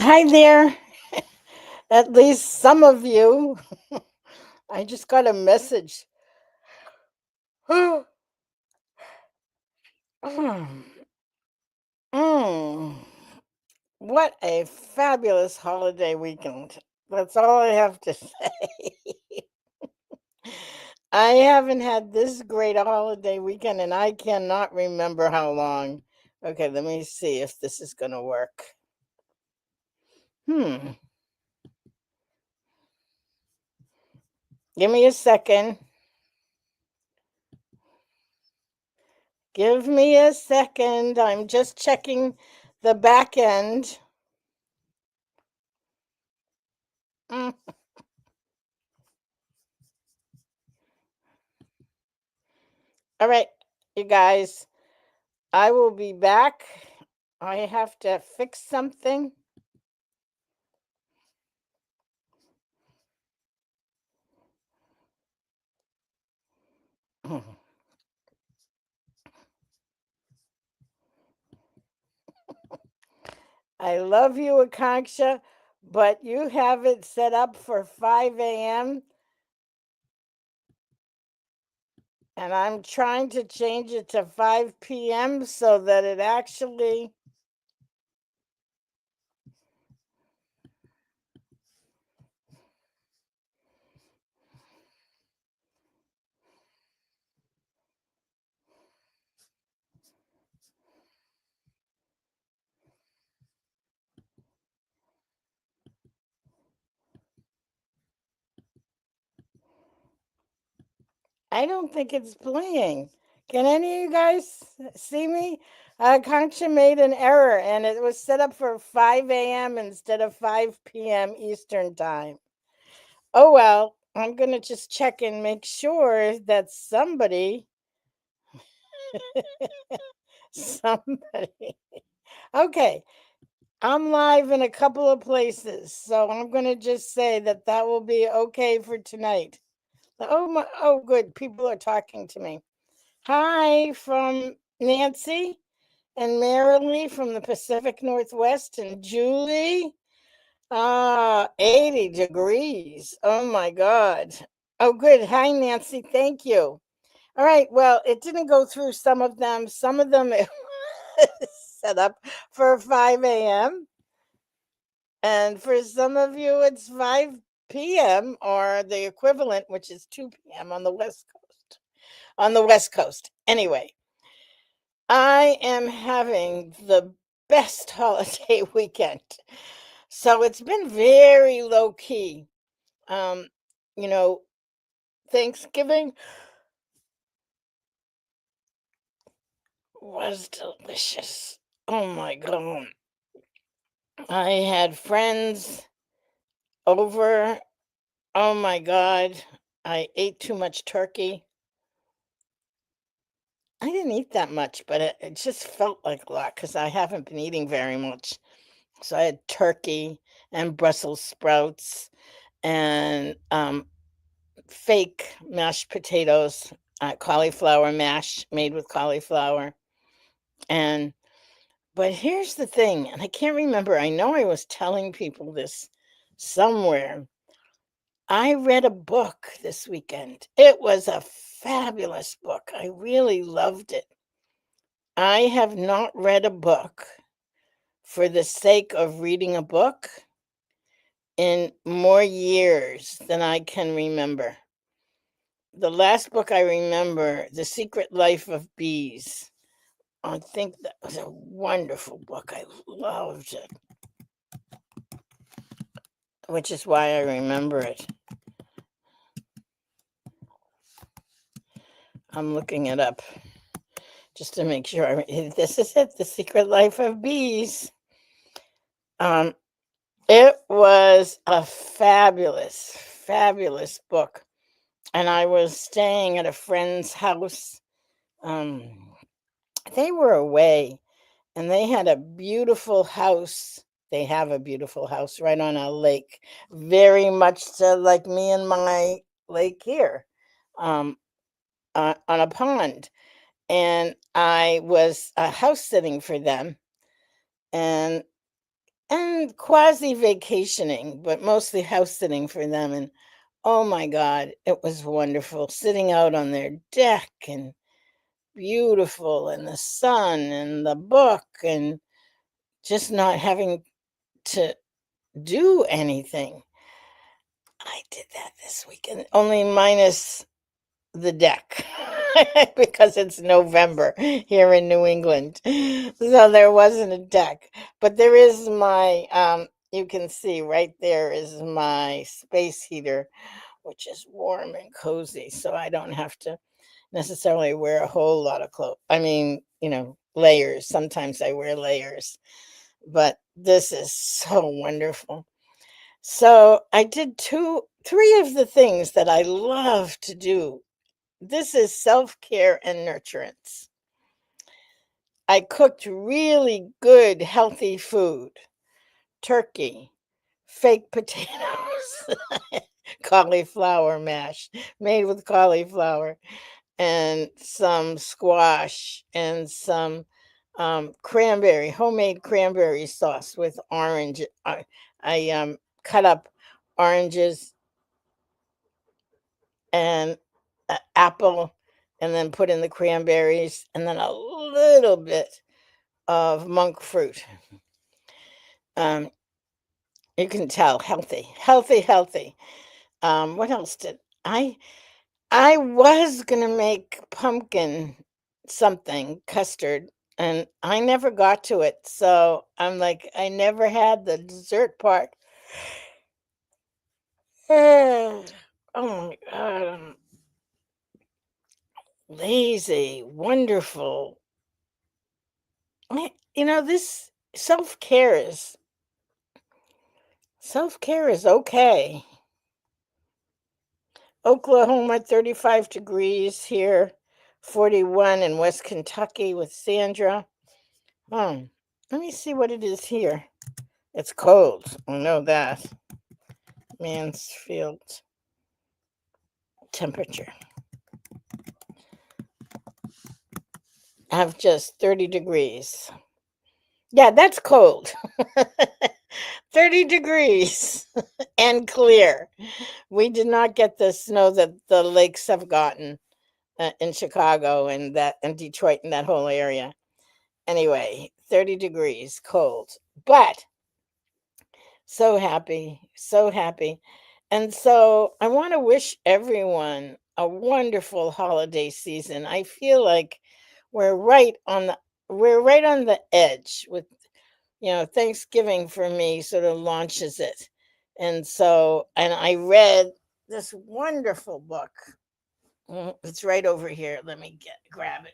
Hi there. At least some of you. I just got a message. Mm, what a fabulous holiday weekend. That's all I have to say. I haven't had this great a holiday weekend and I cannot remember how long. Okay, let me see if this is going to work. Hmm. Give me a second. Give me a second. I'm just checking the back end. Mm. All right, you guys, I will be back. I have to fix something. I love you, Akanksha, but you have it set up for 5 a.m. and I'm trying to change it to 5 p.m. so that it actually. I don't think it's playing. Can any of you guys see me? Concha made an error and it was set up for 5 a.m. instead of 5 p.m. Eastern time. Oh, well, I'm going to just check and make sure that somebody, somebody. Okay, I'm live in a couple of places, so I'm going to just say that that will be okay for tonight. Oh my, oh good, people are talking to me. Hi from Nancy and Marilee from the Pacific Northwest and Julie. 80 degrees. Oh my God. Oh, good. Hi, Nancy. Thank you. All right. Well, it didn't go through some of them. Some of them it was set up for 5 a.m. And for some of you, it's 5 p.m. or the equivalent, which is 2 p.m. on the West Coast. On the West Coast. Anyway, I am having the best holiday weekend. So it's been very low key. Um, you know, Thanksgiving was delicious. Oh my God. I had friends over. Oh my God. I ate too much turkey. I didn't eat that much, but it just felt like a lot because I haven't been eating very much. So I had turkey and Brussels sprouts and fake mashed potatoes, cauliflower mash made with cauliflower. And but here's the thing, and I can't remember. I know I was telling people this somewhere. I read a book this weekend. It was a fabulous book. I really loved it. I have not read a book for the sake of reading a book in more years than I can remember. The last book I remember, The Secret Life of Bees. I think that was a wonderful book. I loved it, which is why I remember it. I'm looking it up just to make sure. This is it, The Secret Life of Bees. Um, it was a fabulous, fabulous book. And I was staying at a friend's house. Um, they were away and they had a beautiful house. They have a beautiful house right on a lake, very much like me and my lake here, um, on a pond. And I was house sitting for them. And and quasi vacationing, but mostly house sitting for them. And oh my God, it was wonderful sitting out on their deck and beautiful, and the sun and the book, and just not having to do anything. I did that this weekend, only minus the deck because it's November here in New England. So there wasn't a deck. But there is my you can see right there is my space heater, which is warm and cozy, so I don't have to necessarily wear a whole lot of clothes. I mean, layers. Sometimes I wear layers, but this is so wonderful. So I did three of the things that I love to do. This is self-care and nurturance. I cooked really good, healthy food, turkey, fake potatoes, cauliflower mash made with cauliflower, and some squash and some cranberry, homemade cranberry sauce with orange. I cut up oranges and apple, and then put in the cranberries, and then a little bit of monk fruit. Um, you can tell healthy, healthy, healthy. What else did I? I was gonna make pumpkin something custard, and I never got to it. So I'm like, I never had the dessert part. Oh my god, I'm lazy, wonderful. This self-care is self-care is okay. Oklahoma, 35 degrees here, 41 in West Kentucky with Sandra. Hmm. Let me see what it is here. It's cold. I know that. Mansfield temperature. I have just 30 degrees. Yeah, that's cold. 30 degrees and clear. We did not get the snow that the lakes have gotten in Chicago and Detroit and that whole area. Anyway, 30 degrees, cold, but so happy, so happy. And so I want to wish everyone a wonderful holiday season. I feel like we're right on the we're right on the edge with Thanksgiving for me sort of launches it. And I read this wonderful book. It's right over here. Let me grab it.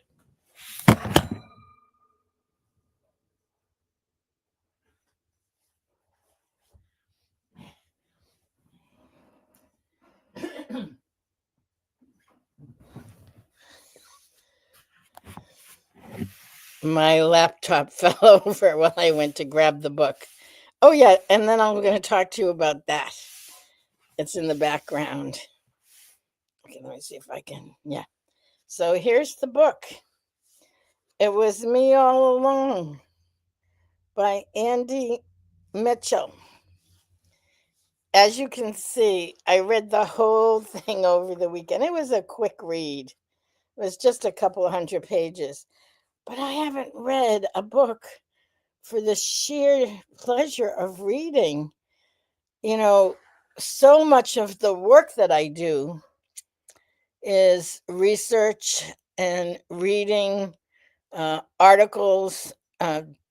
My laptop fell over while I went to grab the book. Oh yeah, and then I'm going to talk to you about that. It's in the background. Okay, let me see if I can. Yeah. So here's the book. It Was Me All Along by Andy Mitchell. As you can see, I read the whole thing over the weekend. It was a quick read. It was just a couple of hundred pages. But I haven't read a book for the sheer pleasure of reading. You know, so much of the work that I do is research and reading articles,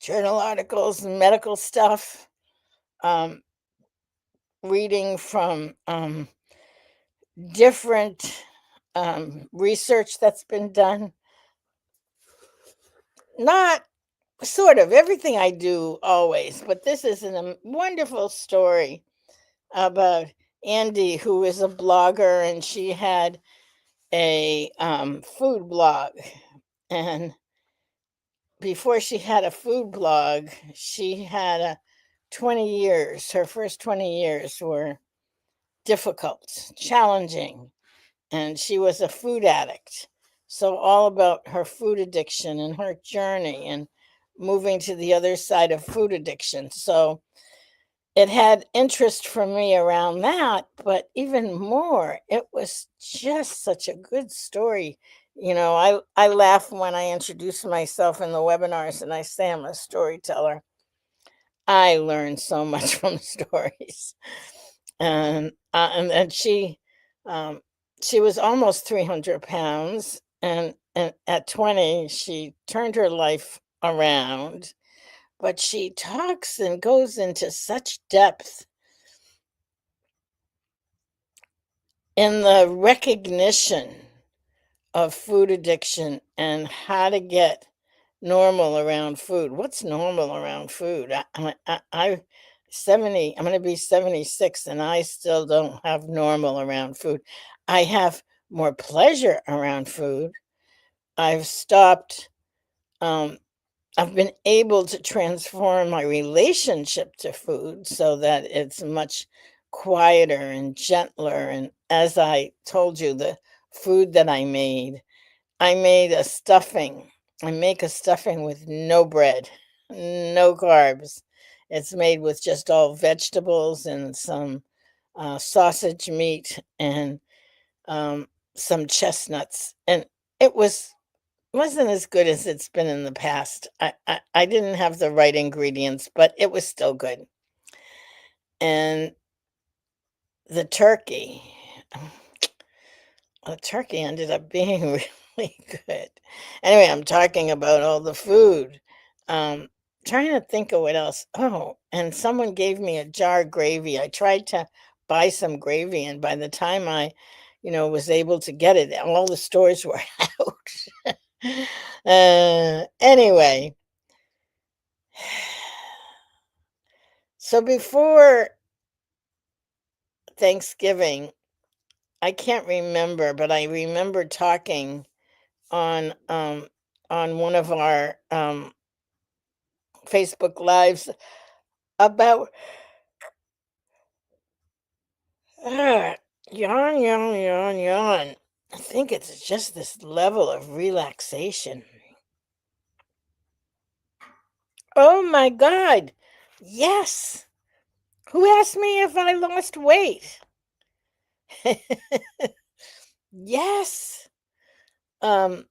journal articles, medical stuff, um, reading from different research that's been done. Not sort of everything I do always, but this is a wonderful story about Andy, who is a blogger, and she had a food blog. And before she had a food blog, she had a 20 years. Her first 20 years were difficult, challenging, and she was a food addict. So all about her food addiction and her journey and moving to the other side of food addiction. So it had interest for me around that, but even more, it was just such a good story. I laugh when I introduce myself in the webinars and I say I'm a storyteller. I learned so much from stories. And um, she was almost 300 pounds, and at 20, she turned her life around, but she talks and goes into such depth in the recognition of food addiction and how to get normal around food. What's normal around food? 70, I'm going to be 76 and I still don't have normal around food. I have more pleasure around food. I've stopped, um, I've been able to transform my relationship to food so that it's much quieter and gentler. And as I told you, the food that I made a stuffing. I make a stuffing with no bread, no carbs. It's made with just all vegetables and some sausage meat and um, some chestnuts. And it wasn't as good as it's been in the past. I didn't have the right ingredients, but it was still good. And the turkey, the turkey ended up being really good. Anyway, I'm talking about all the food. Um, Trying to think of what else. Oh, and someone gave me a jar of gravy. I tried to buy some gravy, and by the time I, was able to get it, all the stores were out. Anyway, so before Thanksgiving, I can't remember, but I remember talking on one of our Facebook lives about uh, yawn, yawn, yawn, yawn. I think it's just this level of relaxation. Oh my God. Yes. Who asked me if I lost weight? Yes. Um,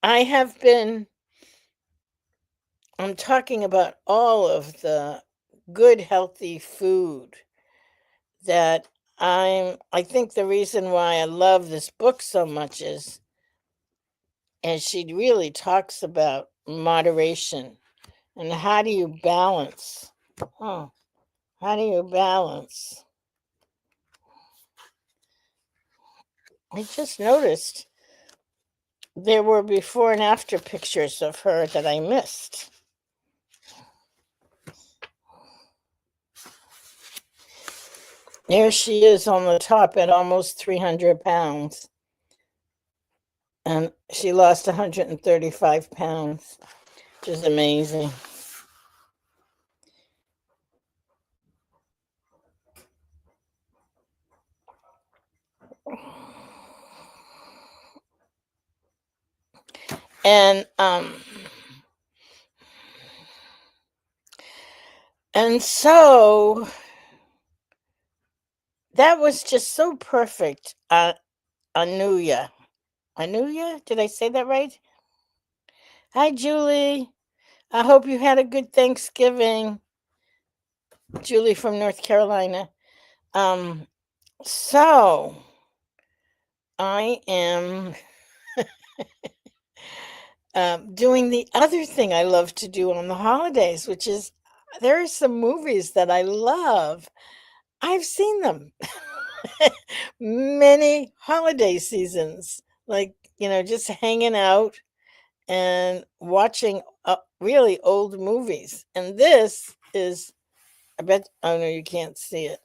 I have been, I'm talking about all of the good, healthy food that I think the reason why I love this book so much is, and she really talks about moderation and how do you balance. Oh, how do you balance? I just noticed there were before and after pictures of her that I missed. There she is on the top at almost 300 pounds. And she lost 135 pounds, which is amazing. And so that was just so perfect. Anuya. Anuya? Did I say that right? Hi, Julie. I hope you had a good Thanksgiving. Julie from North Carolina. Um, so I am doing the other thing I love to do on the holidays, which is there are some movies that I love. I've seen them many holiday seasons, like, just hanging out and watching really old movies. And this is, I bet, oh no, you can't see it.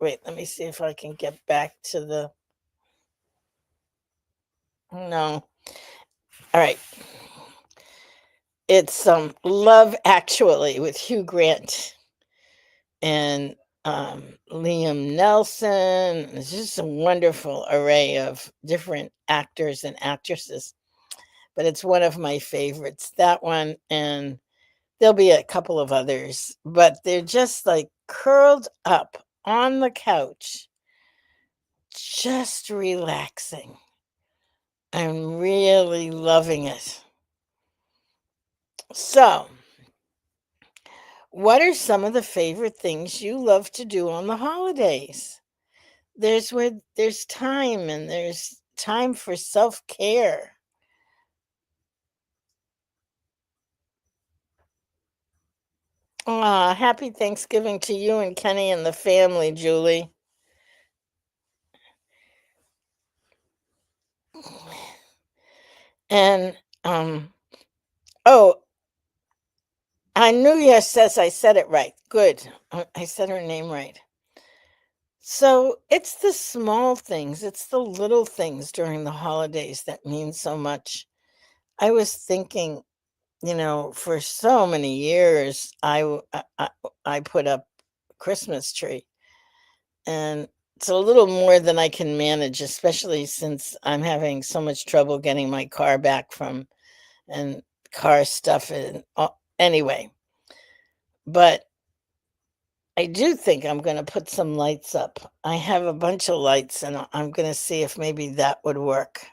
Wait, let me see if I can get back to the, no. All right. It's Love Actually with Hugh Grant and Liam Nelson. It's just a wonderful array of different actors and actresses. but it's one of my favorites. That one, and there'll be a couple of others, but they're just like curled up on the couch, just relaxing. I'm really loving it. So, what are some of the favorite things you love to do on the holidays? There's time and there's time for self-care. Aw, happy Thanksgiving to you and Kenny and the family, Julie. And oh, Anuya says I said it right. Good. I said her name right. So it's the small things, it's the little things during the holidays that mean so much. I was thinking, for so many years, I put up a Christmas tree, and it's a little more than I can manage, especially since I'm having so much trouble getting my car back from and car stuff and anyway. But I do think I'm gonna put some lights up. I have a bunch of lights, and I'm gonna see if maybe that would work.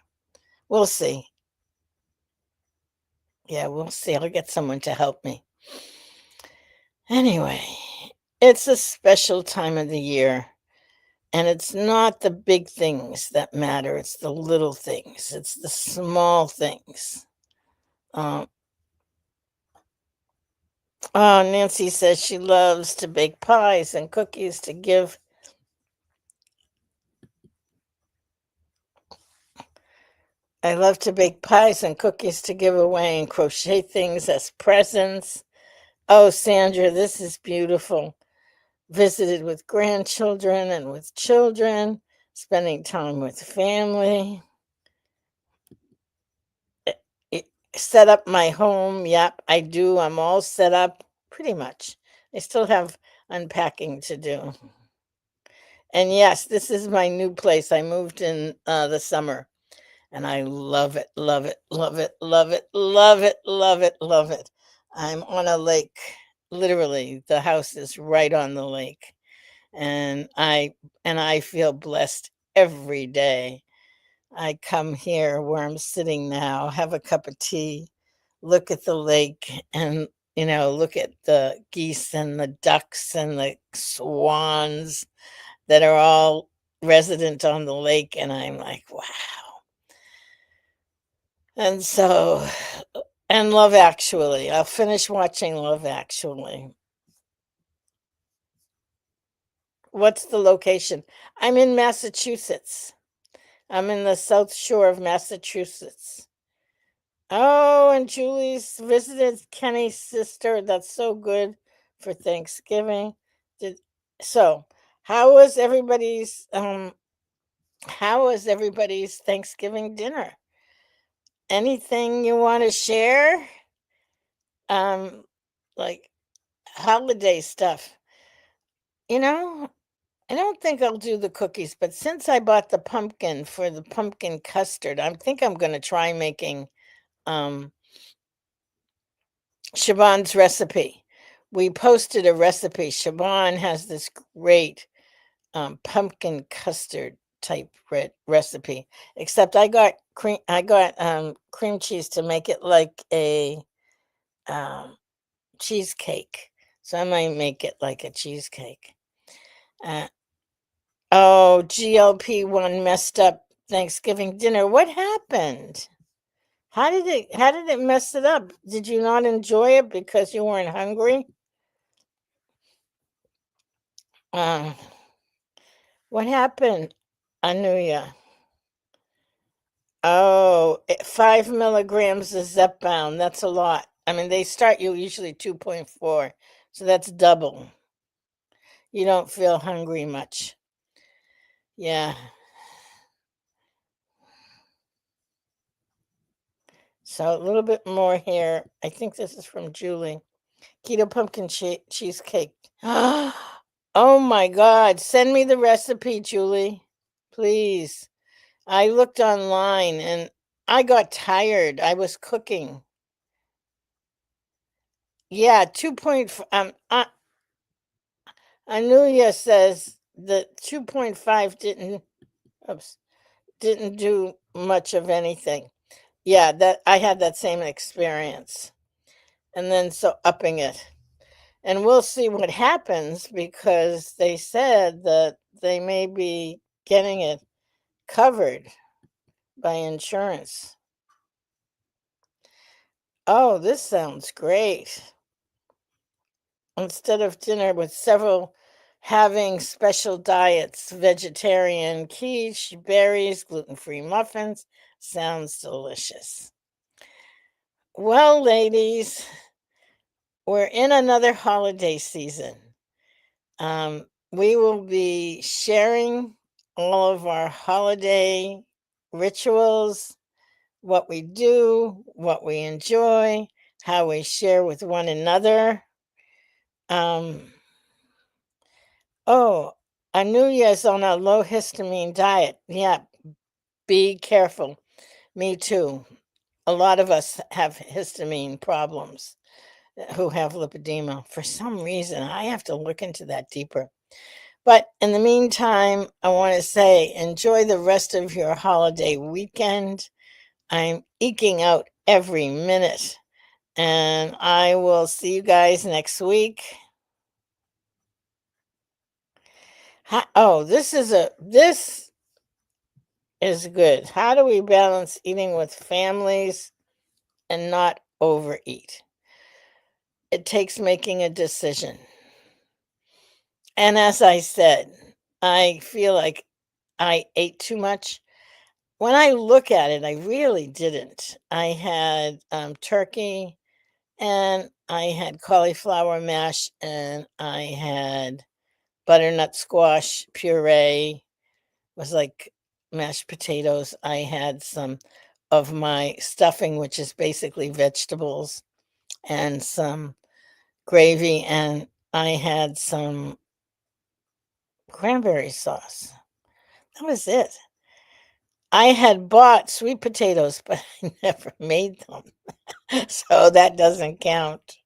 We'll see. Yeah, we'll see. I'll get someone to help me. Anyway, it's a special time of the year, and it's not the big things that matter, it's the little things, it's the small things. Um, oh, Nancy says she loves to bake pies and cookies to give. I love to bake pies and cookies to give away and crochet things as presents. Oh, Sandra, this is beautiful. Visited with grandchildren and with children, spending time with family. It set up my home. Yep, I do. I'm all set up pretty much. I still have unpacking to do. And yes, this is my new place. I moved in the summer and I love it, love it, love it, love it, love it, love it, love it. I'm on a lake. Literally, the house is right on the lake. And I feel blessed every day. I come here where I'm sitting now, have a cup of tea, look at the lake, and look at the geese and the ducks and the swans that are all resident on the lake, and I'm like, wow. And so, and Love Actually, I'll finish watching Love Actually. What's the location? I'm in Massachusetts. I'm in the South Shore of Massachusetts. Oh, and Julie's visited Kenny's sister. That's so good for Thanksgiving. Did so how was everybody's Thanksgiving dinner? Anything you want to share? Um like holiday stuff. You know, I don't think I'll do the cookies, but since I bought the pumpkin for the pumpkin custard, I think I'm going to try making um Siobhan's recipe. We posted a recipe. Siobhan has this great pumpkin custard type recipe. Except I got cream cheese to make it like a um, cheesecake. So I might make it like a cheesecake. Uh, oh, GLP-1 messed up Thanksgiving dinner. What happened? How did it mess it up? Did you not enjoy it because you weren't hungry? Uh, what happened? Anuya? Oh, 5 milligrams of Zepbound. That's a lot. I mean, they start you usually 2.4, so that's double. You don't feel hungry much. Yeah. So a little bit more here. I think this is from Julie. Keto pumpkin cheesecake. Oh my God. Send me the recipe, Julie. Please. I looked online and I got tired. I was cooking. Yeah, 2 point f Anulia says that 2.5 didn't oops, didn't do much of anything. Yeah, that I had that same experience, and then so upping it. And we'll see what happens because they said that they may be getting it covered by insurance. Oh, this sounds great. Instead of dinner with several having special diets, vegetarian quiche, berries, gluten-free muffins. Sounds delicious. Well, ladies, we're in another holiday season. We will be sharing all of our holiday rituals, what we do, what we enjoy, how we share with one another. Um, oh, Anuya is on a low histamine diet. Yeah, be careful. Me too. A lot of us have histamine problems who have lipedema. For some reason, I have to look into that deeper. But in the meantime, I want to say enjoy the rest of your holiday weekend. I'm eking out every minute, and I will see you guys next week. Oh, this is good. How do we balance eating with families and not overeat? It takes making a decision. And as I said, I feel like I ate too much. When I look at it, I really didn't. I had turkey and I had cauliflower mash and I had butternut squash puree. Was like mashed potatoes. I had some of my stuffing, which is basically vegetables, and some gravy, and I had some cranberry sauce. That was it. I had bought sweet potatoes, but I never made them, so that doesn't count.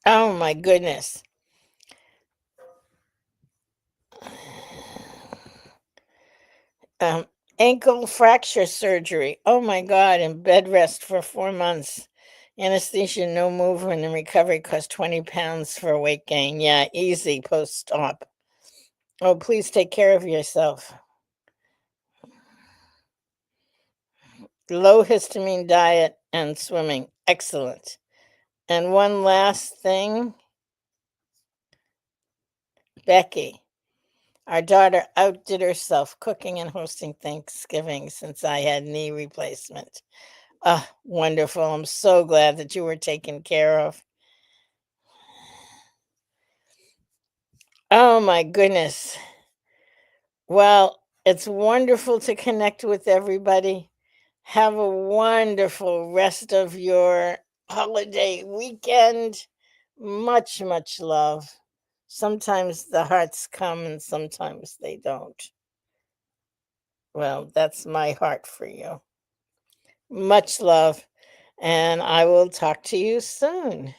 Oh my goodness. Um, Ankle fracture surgery. Oh my God, in bed rest for 4 months. Anesthesia, no movement, and recovery cost 20 pounds for weight gain. Yeah, easy post-op. Oh, please take care of yourself. Low histamine diet and swimming. Excellent. And one last thing, Becky. Our daughter outdid herself cooking and hosting Thanksgiving since I had knee replacement. Ah, wonderful. I'm so glad that you were taken care of. Oh my goodness. Well, it's wonderful to connect with everybody. Have a wonderful rest of your holiday weekend. Much, much love. Sometimes the hearts come and sometimes they don't. Well, that's my heart for you. Much love, and I will talk to you soon.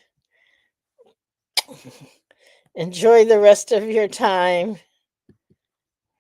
Enjoy the rest of your time.